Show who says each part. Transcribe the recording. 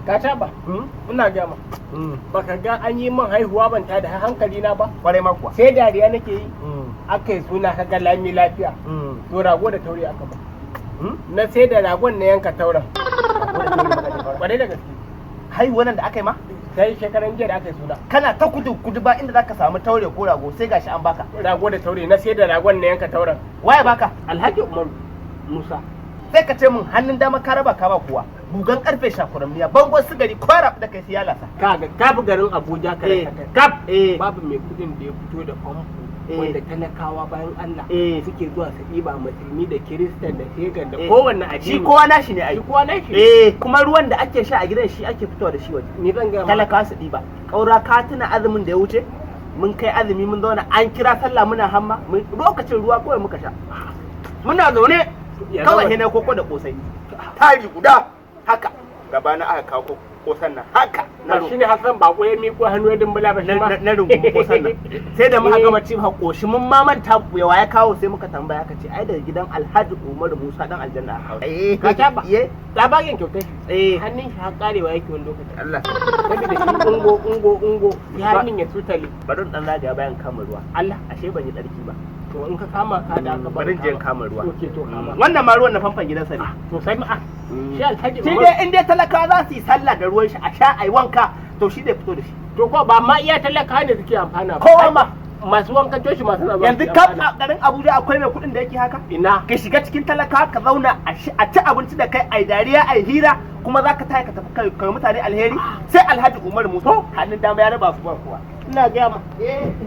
Speaker 1: ka taba ina ga ma baka ga an yi min haihuwa ban ta da hankali na ba
Speaker 2: kwarai ma kuwa
Speaker 1: sai dariya nake yi aka yi suna kaga lami lafiya to rago da taure aka ba na sai da ragon na yanka tauren kwarai da gaske
Speaker 2: haihuwan da aka yi ma
Speaker 1: sai shekaran jiya da aka yi suna
Speaker 2: kana ta kudu ba inda zaka samu taure ko rago sai gashi an baka
Speaker 1: rago da taure na sai da ragon na yanka tauren
Speaker 2: waye baka
Speaker 1: Alhaji Umar Musa
Speaker 2: sai ka ce min hannun dama ka raba ka ba kuwa bugan karfe shakuranniya bangon sigari kwara da kai sai ya lasa
Speaker 1: kaga kafi garin Abuja kaf babu mai kudin da ya fito da famfo wanda talakawa bayan Allah suke zuwa su ɗiba musulmi da kiristan da hegan da kowanne addini
Speaker 2: shi kowa nashi ne ai
Speaker 1: kowa nashi
Speaker 2: kuma ruwan da ake sha a gidan shi ake fitowa da shi waje
Speaker 1: ni zan ga
Speaker 2: talakawa su ɗiba kaura ka tuna azumin da ya wuce mun kai azumi mun zauna an kira sallah muna hamma lokacin ruwa kawai muka sha muna zaune kawai hina koko da kosai tari guda haka gaba na aka kawo kosan nan haka
Speaker 1: na shi ne Hassan bako ya miko hannu ya dumbula ba shi ba
Speaker 2: na rungumu kosan nan sai da muka gama cin hakoshi mun ma manta yawa ya kawo sai muka tambaya ka ce ai daga gidan Alhaji Umar Musa dan aljanna aka kawo
Speaker 1: ka taba ta bagen kyautar shi hannun shi har karewa yake wani lokaci
Speaker 2: Allah
Speaker 1: saboda shi ungo ya hannun ya tutale
Speaker 2: bari dan zagaya bayan kama ruwa
Speaker 1: Allah
Speaker 2: ashe ban yi tsarki ba
Speaker 1: to in ka kama ka da aka
Speaker 2: bari je kama ruwa
Speaker 1: to kama
Speaker 2: wannan ma ruwan na famfan gidansa ne
Speaker 1: to sai ma shi Alhaji
Speaker 2: shi dai in dai talaka za su yi sallah da ruwan shi a sha ai wanka to shi dai fito da shi
Speaker 1: to ko ba ma iya talaka ne suke amfana ba
Speaker 2: kowa ma
Speaker 1: masu wankan toshi masu zama
Speaker 2: yanzu kaf a garin Abuja akwai mai kuɗin da yake haka
Speaker 1: ina
Speaker 2: ka shiga cikin talaka ka zauna a ci abinci da kai ai dariya ai hira kuma za ka taya ka tafi kai mutane alheri sai Alhaji Umar Musa hannun dama ya raba su ba kuwa
Speaker 1: ina ga ma